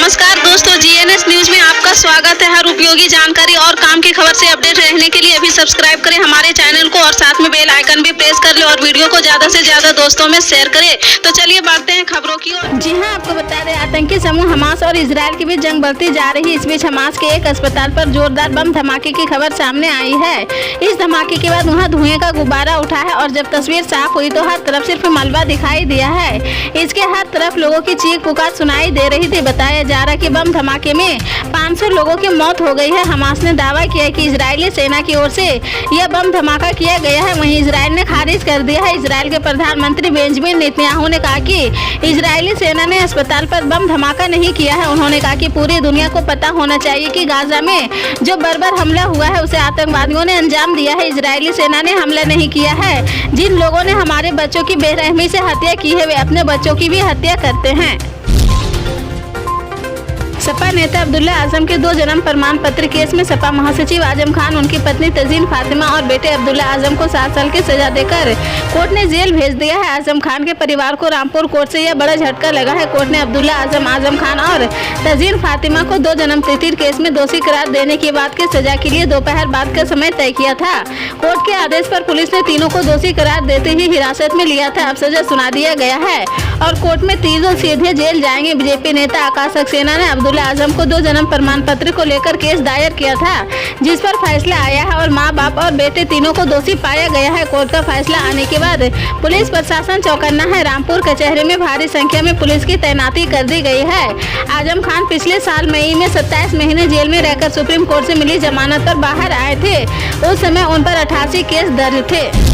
नमस्कार दोस्तों, GNS news में आपका स्वागत है। हर उपयोगी जानकारी और काम की खबर से अपडेट रहने के लिए अभी सब्सक्राइब करें हमारे चैनल को और साथ में बेल आइकन भी प्रेस कर ले और वीडियो को ज्यादा से ज्यादा दोस्तों में शेयर करें। तो चलिए बढ़ते हैं खबरों की ओर। जी हां, आपको बता दें, आतंकी समूह हमास और इजरायल के बीच जंग बढ़ती जा रही है। इस बीच हमास के एक अस्पताल पर जोरदार बम धमाके की खबर सामने आई है। इस धमाके के बाद वहां धुएं का गुब्बारा उठा है और जब तस्वीर साफ हुई तो हर तरफ सिर्फ मलबा दिखाई दिया है। इसके हर तरफ लोगों की चीख पुकार सुनाई दे रही थी। बताया जा रहा कि बम धमाके में 500 लोगों की मौत हो गई है। हमास ने दावा किया है कि इजरायली सेना की ओर से यह बम धमाका किया गया है। वहीं इजरायल ने खारिज कर दिया है। इजरायल के प्रधानमंत्री बेंजामिन नेतन्याहू ने कहा कि इजरायली सेना ने अस्पताल पर बम धमाका नहीं किया है। उन्होंने कहा कि पूरी दुनिया को पता होना चाहिए कि गाजा में जो बर्बर हमला हुआ है उसे आतंकवादियों ने अंजाम दिया है। इजरायली सेना ने हमला नहीं किया है। जिन लोगों ने हमारे बच्चों की बेरहमी से हत्या की है वे अपने बच्चों की भी हत्या करते हैं। सपा नेता अब्दुल्ला आजम के 2 जन्म प्रमाण पत्र केस में सपा महासचिव आजम खान, उनकी पत्नी तजीन फातिमा और बेटे अब्दुल्ला आजम को 7 साल की सजा देकर कोर्ट ने जेल भेज दिया है। आजम खान के परिवार को रामपुर कोर्ट से यह बड़ा झटका लगा है। कोर्ट ने अब्दुल्ला आजम खान और तजीन फातिमा को 2 जन्म तिथिर केस में दोषी करार देने के बाद की सजा के लिए दोपहर बाद का समय तय किया था। कोर्ट के आदेश पर पुलिस ने तीनों को दोषी करार देते ही हिरासत में लिया था। अब सजा सुना दिया गया है और कोर्ट में तीनों सीधे जेल जाएंगे। बीजेपी नेता आकाश सक्सेना ने अब्दुल्ला आजम को 2 जन्म प्रमाण पत्र को लेकर केस दायर किया था, जिस पर फैसला आया है और मां बाप और बेटे तीनों को दोषी पाया गया है। कोर्ट का फैसला आने के बाद पुलिस प्रशासन चौकन्ना है। रामपुर कचहरी में भारी संख्या में पुलिस की तैनाती कर दी गई है। आजम खान पिछले साल मई में 27 महीने जेल में रहकर सुप्रीम कोर्ट से मिली जमानत पर बाहर आए थे। उस समय उन पर 88 केस दर्ज थे।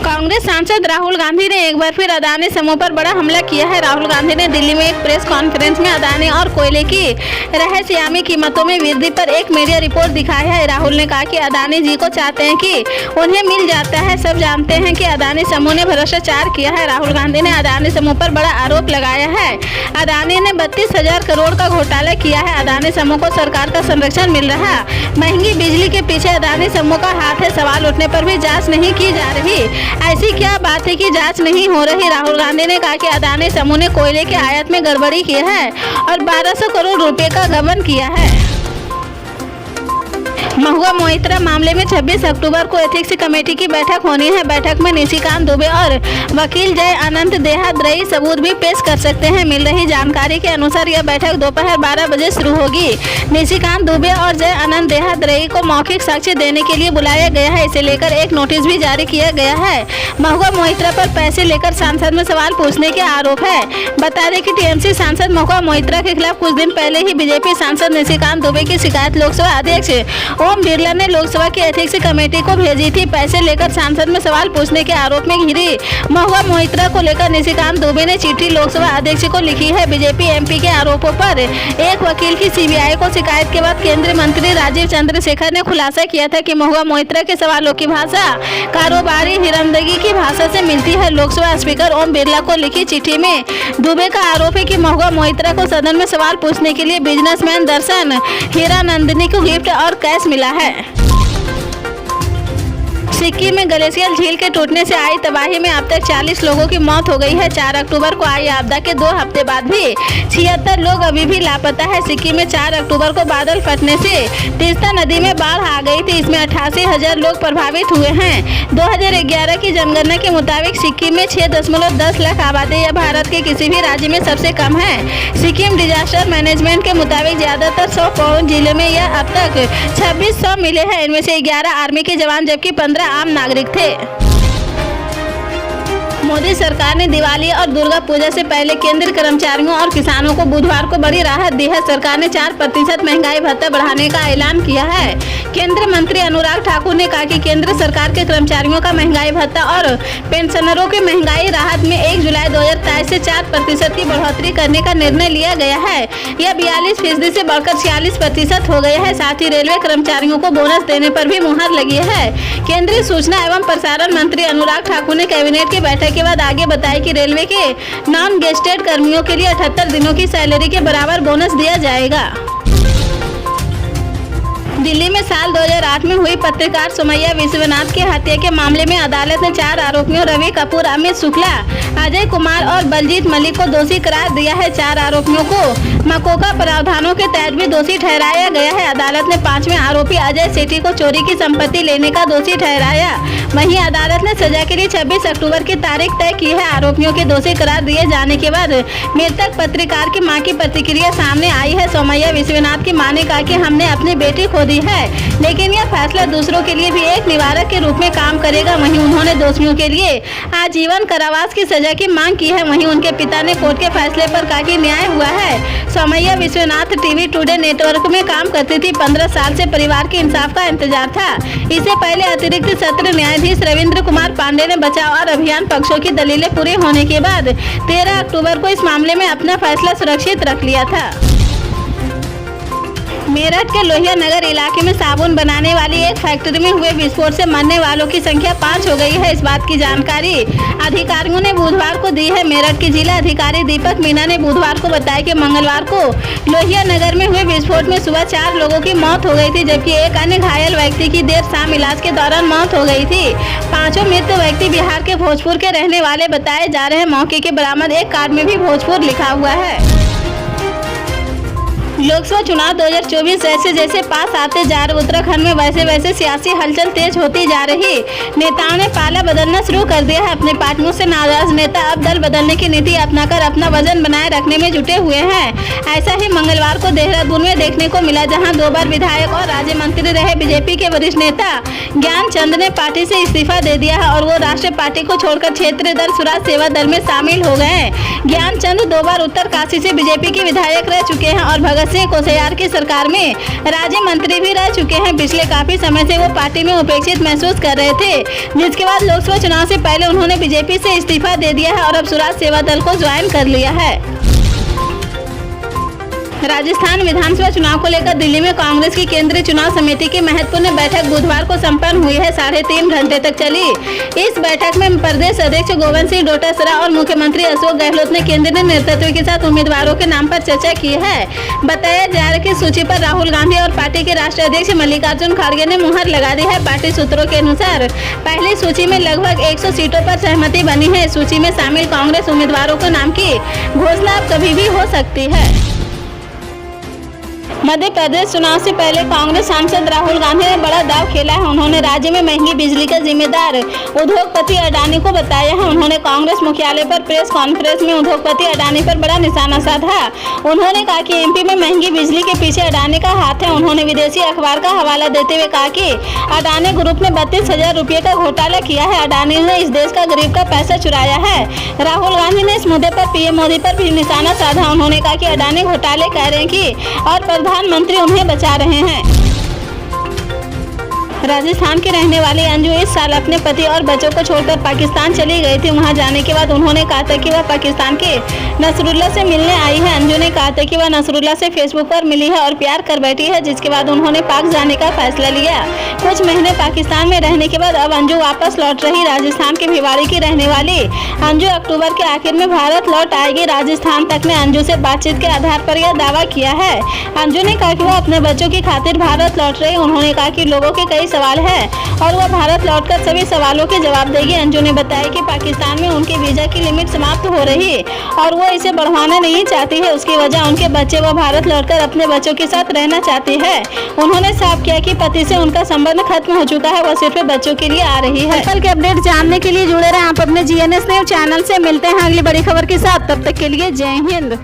कांग्रेस सांसद राहुल गांधी ने एक बार फिर अदानी समूह पर बड़ा हमला किया है। राहुल गांधी ने दिल्ली में एक प्रेस कॉन्फ्रेंस में अदानी और कोयले की रहस्यामी कीमतों में वृद्धि पर एक मीडिया रिपोर्ट दिखाई है। राहुल ने कहा कि अदानी जी को चाहते हैं कि उन्हें मिल जाता है। सब जानते हैं कि अदानी समूह ने भ्रष्टाचार किया है। राहुल गांधी ने अदानी समूह पर बड़ा आरोप लगाया है। अदानी ने 32,000 करोड़ का घोटाला किया है। अदानी समूह को सरकार का संरक्षण मिल रहा। महंगी बिजली के पीछे अदानी समूह का हाथ है। सवाल उठने पर भी जाँच नहीं की जा रही। ऐसी क्या बात है कि जांच नहीं हो रही? राहुल गांधी ने कहा कि अदानी समूह ने कोयले के आयात में गड़बड़ी की है और 1200 करोड़ रुपए का गबन किया है। महुआ मोइत्रा मामले में 26 अक्टूबर को एथिक्स कमेटी की बैठक होनी है। बैठक में निशिकांत दुबे और वकील जय अनंत देहाद्रई सबूत भी पेश कर सकते हैं। मिल रही जानकारी के अनुसार यह बैठक दोपहर 12 बजे शुरू होगी। निशिकांत दुबे और जय अनंत देहाद्रई को मौखिक साक्ष्य देने के लिए बुलाया गया है। इसे लेकर एक नोटिस भी जारी किया गया है। महुआ मोइत्रा पर पैसे लेकर सांसद में सवाल पूछने के आरोप है। बता दें कि टीएमसी सांसद महुआ मोइत्रा के खिलाफ कुछ दिन पहले ही बीजेपी सांसद निशिकांत दुबे की शिकायत लोकसभा अध्यक्ष ओम बिरला ने लोकसभा की एथिक्स कमेटी को भेजी थी। पैसे लेकर सांसद में सवाल पूछने के आरोप में घिरी महुआ मोइत्रा को लेकर निशिकांत दुबे ने चिट्ठी लोकसभा अध्यक्ष को लिखी है। बीजेपी एमपी के आरोपों पर एक वकील की सीबीआई को शिकायत के बाद केंद्रीय मंत्री राजीव चंद्रशेखर ने खुलासा किया था कि महुआ मोइत्रा के सवालों की भाषा कारोबारी हिरंदगी की भाषा से मिलती है। लोकसभा स्पीकर ओम बिरला को लिखी चिट्ठी में दुबे का आरोप है कि महुआ मोइत्रा को सदन में सवाल पूछने के लिए बिजनेसमैन दर्शन हीरानंदिनी को गिफ्ट और कैश मिला है। सिक्किम में ग्लेशियर झील के टूटने से आई तबाही में अब तक 40 लोगों की मौत हो गई है। 4 अक्टूबर को आई आपदा के 2 हफ्ते बाद भी 76 लोग अभी भी लापता है। सिक्किम में 4 अक्टूबर को बादल फटने से तीस्ता नदी में बाढ़ आ गई थी। इसमें 88,000 लोग प्रभावित हुए हैं। 2011 की जनगणना के मुताबिक सिक्किम में 6.10 लाख आबादी या भारत के किसी भी राज्य में सबसे कम है। सिक्किम डिजास्टर मैनेजमेंट के मुताबिक ज्यादातर 100 पौंड जिले में यह अब तक 2600 मिले हैं। इनमें से 11 आर्मी के जवान जबकि 15 आम नागरिक थे। मोदी सरकार ने दिवाली और दुर्गा पूजा से पहले केंद्रीय कर्मचारियों और किसानों को बुधवार को बड़ी राहत दी है। सरकार ने 4% महंगाई भत्ता बढ़ाने का ऐलान किया है। केंद्रीय मंत्री अनुराग ठाकुर ने कहा कि केंद्र सरकार के कर्मचारियों का महंगाई भत्ता और पेंशनरों के महंगाई राहत में 1 जुलाई 2023 से 4% की बढ़ोतरी करने का निर्णय लिया गया है। यह 42% से बढ़कर 46% हो गया है। साथ ही रेलवे कर्मचारियों को बोनस देने पर भी मुहर लगी है। केंद्रीय सूचना एवं प्रसारण मंत्री अनुराग ठाकुर ने कैबिनेट की बैठक के बाद आगे बताया कि रेलवे के नॉन गेस्टेड कर्मियों के लिए 78 दिनों की सैलरी के बराबर बोनस दिया जाएगा। दिल्ली में साल 2008 में हुई पत्रकार सुमैया विश्वनाथ की हत्या के मामले में अदालत ने 4 आरोपियों रवि कपूर, अमित शुक्ला, अजय कुमार और बलजीत मलिक को दोषी करार दिया है। 4 आरोपियों को मकोका प्रावधानों के तहत भी दोषी ठहराया गया है। अदालत ने 5वें आरोपी अजय सेठी को चोरी की संपत्ति लेने का दोषी ठहराया। वहीं अदालत ने सजा के लिए 26 अक्टूबर की तारीख तय की है। आरोपियों के दोषी करार दिए जाने के बाद मृतक पत्रकार की मां की प्रतिक्रिया सामने आई है। सुमैया विश्वनाथ की मां ने कहा कि हमने अपनी बेटी खो दी है, लेकिन यह फैसला दूसरों के लिए भी एक निवारक के रूप में काम करेगा। वहीं उन्होंने दोषियों के लिए आजीवन कारावास की सजा की मांग की है। वहीं उनके पिता ने कोर्ट के फैसले पर कहा कि न्याय हुआ है। Sumaiya Vishwanath TV today network में काम करती थी। 15 साल से परिवार के इंसाफ का इंतजार था। इससे पहले अतिरिक्त सत्र न्यायाधीश रविंद्र कुमार पांडे ने बचाव और अभियान पक्षों की दलीलें पूरी होने के बाद 13 अक्टूबर को इस मामले में अपना फैसला सुरक्षित रख लिया था। मेरठ के लोहिया नगर इलाके में साबुन बनाने वाली एक फैक्ट्री में हुए विस्फोट से मरने वालों की संख्या 5 हो गई है। इस बात की जानकारी अधिकारियों ने बुधवार को दी है। मेरठ के जिला अधिकारी दीपक मीना ने बुधवार को बताया कि मंगलवार को लोहिया नगर में हुए विस्फोट में सुबह 4 लोगों की मौत हो गई थी, जबकि एक अन्य घायल व्यक्ति की देर शाम इलाज के दौरान मौत हो गई थी। 5 मृत व्यक्ति बिहार के भोजपुर के रहने वाले बताए जा रहे हैं। मौके के बरामद एक कार्ड में भी भोजपुर लिखा हुआ है। लोकसभा चुनाव 2024 जैसे जैसे पास आते जा रहे उत्तराखंड में वैसे वैसे सियासी हलचल तेज होती जा रही। नेताओं ने पाला बदलना शुरू कर दिया है। अपने पार्टियों से नाराज नेता अब दल बदलने की नीति अपनाकर अपना वजन बनाए रखने में जुटे हुए हैं। ऐसा ही मंगलवार को देहरादून में देखने को मिला, जहां 2 बार विधायक और राज्य मंत्री रहे बीजेपी के वरिष्ठ नेता ज्ञानचंद ने पार्टी से इस्तीफा दे दिया है और वो राष्ट्रीय पार्टी को छोड़कर क्षेत्रीय दल स्वराज सेवा दल में शामिल हो गए हैं। ज्ञानचंद 2 बार उत्तरकाशी से बीजेपी के विधायक रह चुके हैं और भगत सिंह कोश्यारी की सरकार में राज्य मंत्री भी रह चुके हैं। पिछले काफी समय से वो पार्टी में उपेक्षित महसूस कर रहे थे, जिसके बाद लोकसभा चुनाव से पहले उन्होंने बीजेपी से इस्तीफा दे दिया है और अब स्वराज सेवा दल को ज्वाइन कर लिया है। राजस्थान विधानसभा चुनाव को लेकर दिल्ली में कांग्रेस की केंद्रीय चुनाव समिति की महत्वपूर्ण बैठक बुधवार को संपन्न हुई है। 3.5 घंटे तक चली इस बैठक में प्रदेश अध्यक्ष गोविंद सिंह डोटासरा और मुख्यमंत्री अशोक गहलोत ने केंद्रीय नेतृत्व के साथ उम्मीदवारों के नाम पर चर्चा की है। बताया जा रहा है कि सूची पर राहुल गांधी और पार्टी के राष्ट्रीय अध्यक्ष मल्लिकार्जुन खड़गे ने मुहर लगा दी है। पार्टी सूत्रों के अनुसार पहली सूची में लगभग 100 सीटों पर सहमति बनी है। सूची में शामिल कांग्रेस उम्मीदवारों के नाम की घोषणा अब कभी भी हो सकती है। मध्य प्रदेश चुनाव से पहले कांग्रेस सांसद राहुल गांधी ने बड़ा दाव खेला है। उन्होंने राज्य में महंगी बिजली का जिम्मेदार उद्योगपति अडानी को बताया है। उन्होंने कांग्रेस मुख्यालय पर प्रेस कॉन्फ्रेंस में उद्योगपति अडानी पर बड़ा निशाना साधा। उन्होंने कहा कि एमपी में महंगी बिजली के पीछे अडानी का हाथ है। उन्होंने विदेशी अखबार का हवाला देते हुए कहा कि अडानी ग्रुप ने 32,000 रुपये का घोटाला किया है। अडानी ने इस देश का गरीब का पैसा चुराया है। राहुल गांधी ने इस मुद्दे पर पीएम मोदी पर भी निशाना साधा। उन्होंने कहा कि अडानी घोटाले कह रहे हैं कि और प्रधानमंत्री उन्हें बचा रहे हैं। राजस्थान के रहने वाली अंजू इस साल अपने पति और बच्चों को छोड़कर पाकिस्तान चली गई थी। वहां जाने के बाद उन्होंने कहा था कि वह पाकिस्तान के नसरुल्ला से मिलने आई है। अंजू ने कहा था कि वह नसरुल्ला से फेसबुक पर मिली है और प्यार कर बैठी है, जिसके बाद उन्होंने पाक जाने का फैसला लिया। कुछ महीने पाकिस्तान में रहने के बाद अब अंजू वापस लौट रही। राजस्थान के भिवाड़ी की रहने वाली अंजू अक्टूबर के आखिर में भारत लौट आएगी। राजस्थान तक ने अंजू से बातचीत के आधार पर यह दावा किया है। अंजू ने कहा कि वह अपने बच्चों की खातिर भारत लौट रही। उन्होंने कहा कि लोगों के कई सवाल है और वह भारत लौटकर सभी सवालों के जवाब देगी। अंजू ने बताया कि पाकिस्तान में उनके वीजा की लिमिट समाप्त हो रही और वो इसे बढ़वाना नहीं चाहती है। उसकी वजह उनके बच्चे वह भारत लौटकर अपने बच्चों के साथ रहना चाहती है। उन्होंने साफ किया कि पति से उनका संबंध खत्म हो चुका है, वह सिर्फ बच्चों के लिए आ रही है। कल के अपडेट जानने के लिए जुड़े रहे आप अपने GNS न्यूज चैनल से। मिलते हैं अगली बड़ी खबर के साथ, तब तक के लिए जय हिंद।